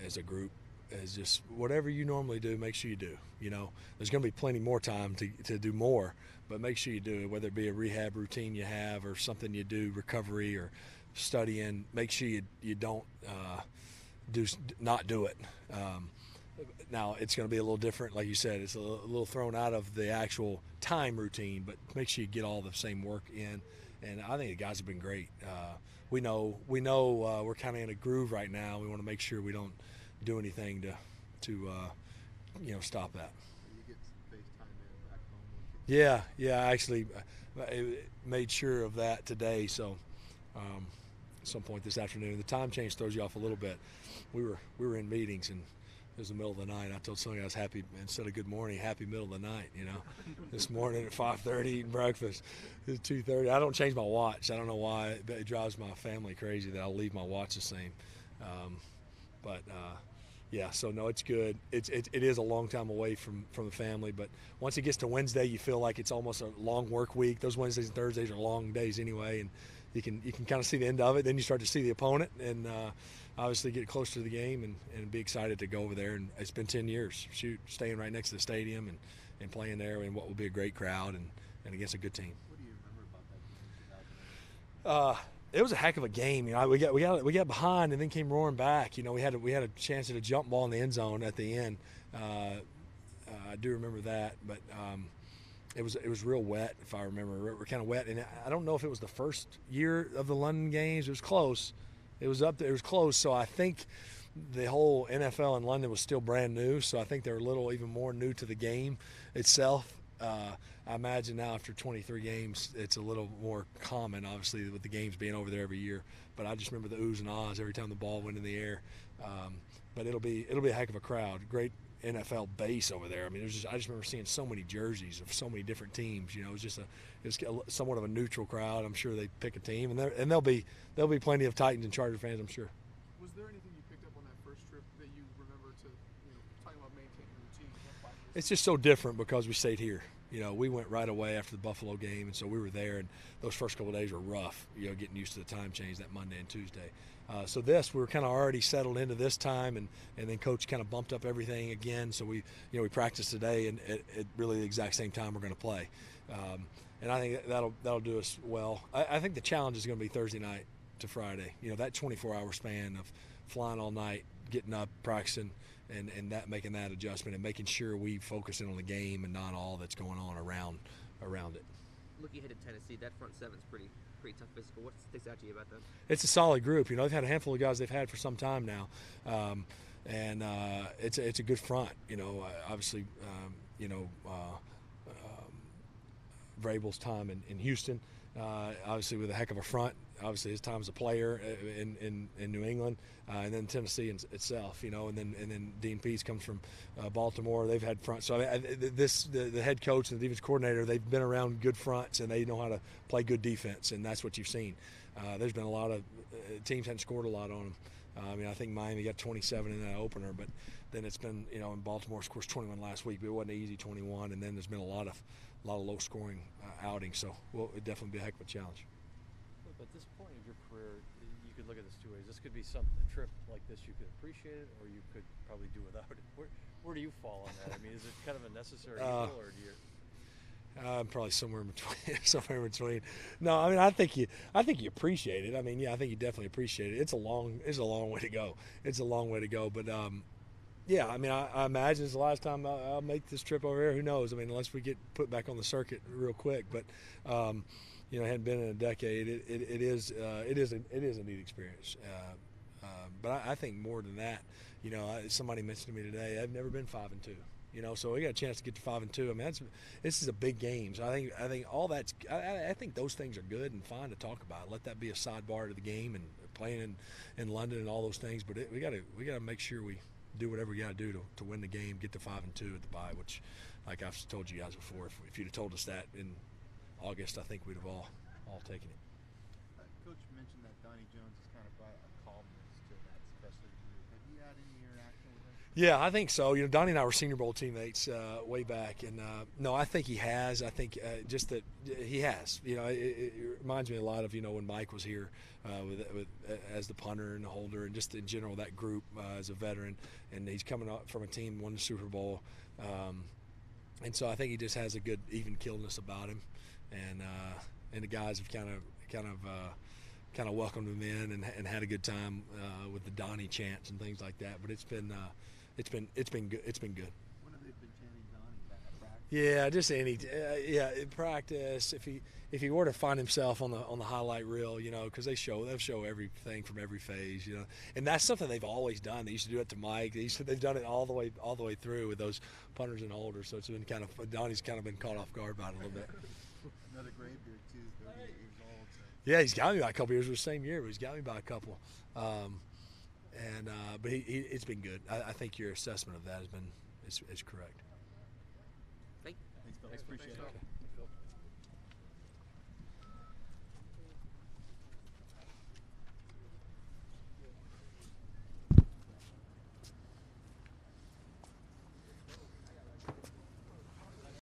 as a group is just whatever you normally do, make sure you do. There's going to be plenty more time to do more, but make sure you do it, whether it be a rehab routine you have or something you do, recovery or studying. Make sure you don't not do it. Now it's going to be a little different, like you said. It's a little thrown out of the actual time routine, but make sure you get all the same work in. And I think the guys have been great. We know we're kind of in a groove right now. We want to make sure we don't do anything to stop that. You get some FaceTime in back home. Yeah. I actually made sure of that today. So at some point this afternoon, the time change throws you off a little bit. We were in meetings and it was the middle of the night. I told Sonia I was happy, instead of good morning, happy middle of the night, This morning at 5:30 eating breakfast. It's 2:30. I don't change my watch. I don't know why. It drives my family crazy that I'll leave my watch the same. Yeah, so no, it's good. It is a long time away from the family, but once it gets to Wednesday, you feel like it's almost a long work week. Those Wednesdays and Thursdays are long days anyway, and you can kind of see the end of it. Then you start to see the opponent and obviously get closer to the game and be excited to go over there. And it's been 10 years, staying right next to the stadium and playing there in what will be a great crowd and against a good team. What do you remember about that game in 2008? It was a heck of a game. We got behind and then came roaring back. We had a chance at a jump ball in the end zone at the end. I do remember that, but it was real wet, if I remember. We're kind of wet, and I don't know if it was the first year of the London games. It was close. It was up there. It was close. So I think the whole NFL in London was still brand new. So I think they're a little even more new to the game itself. I imagine now after 23 games, it's a little more common, obviously, with the games being over there every year. But I just remember the oohs and ahs every time the ball went in the air. But it'll be a heck of a crowd. Great NFL base over there. I mean, I just remember seeing so many jerseys of so many different teams. It was somewhat of a neutral crowd. I'm sure they pick a team, and there'll be plenty of Titans and Charger fans, I'm sure. Was there anything you picked up on that first trip that you remember talking about maintaining routine? It's just so different because we stayed here. We went right away after the Buffalo game, and so we were there, and those first couple of days were rough, getting used to the time change that Monday and Tuesday. So we were kind of already settled into this time, and then Coach kind of bumped up everything again. So we practiced today, and at really the exact same time we're going to play. And I think that'll do us well. I think the challenge is going to be Thursday night to Friday. That 24-hour span of flying all night, getting up, practicing, and making that adjustment and making sure we focus in on the game and not all that's going on around it. Looking ahead at Tennessee, that front seven's pretty tough physical. What sticks out to you about them? It's a solid group. They've had a handful of guys they've had for some time now, and it's a good front. Obviously, Vrabel's time in Houston, obviously with a heck of a front. Obviously his time as a player in New England, and then Tennessee itself, and then Dean Pease comes from Baltimore. They've had front. So the head coach and the defense coordinator, they've been around good fronts, and they know how to play good defense, and that's what you've seen. There's been a lot of teams hadn't scored a lot on them. I think Miami got 27 in that opener, but then it's been, in Baltimore scores 21 last week, but it wasn't an easy 21, and then there's been a lot of low-scoring outings, so it'd definitely be a heck of a challenge. But at this point of your career, you could look at this two ways. This could be a trip like this you could appreciate it, or you could probably do without it. Where do you fall on that? I mean, is it kind of a necessary evil, or do you? I'm probably somewhere in between. No, I think you appreciate it. I think you definitely appreciate it. It's a long way to go. But yeah, I imagine it's the last time I'll make this trip over here. Who knows? Unless we get put back on the circuit real quick. But it hadn't been in a decade. It is a neat experience. But I think more than that. Somebody mentioned to me today, I've never been 5-2. So we got a chance to get to 5-2. This is a big game. So I think all that's. I think those things are good and fine to talk about. Let that be a sidebar to the game and playing in London and all those things. But we got to make sure we do whatever we got to do to win the game, get to 5-2 at the bye. Which, like I've told you guys before, if you'd have told us that in August, I think we'd have all taken it. Coach mentioned that Donnie Jones has kind of brought a calmness to that special group. Have you had any interaction with him? Yeah, I think so. Donnie and I were Senior Bowl teammates way back, and no, I think he has. I think just that he has. It reminds me a lot of when Mike was here as the punter and the holder, and just in general that group as a veteran. And he's coming up from a team won the Super Bowl, and so I think he just has a good even killedness about him, and the guys have kind of welcomed him in and had a good time with the Donnie chants and things like that. But it's been good. It's been good. When have they been chanting Donnie back at practice? Yeah, just in practice. If he were to find himself on the highlight reel, because they'll show everything from every phase, and that's something they've always done. They used to do it to Mike. They've done it all the way through with those punters and holders. So it's been Donnie's kind of been caught off guard by it a little bit. Another gray beard too, 38 years old. So. Yeah, he's got me by a couple years. It was the same year, but he's got me by a couple. But it's been good. I think your assessment of that is correct. Thank Thanks, Bill. Appreciate it.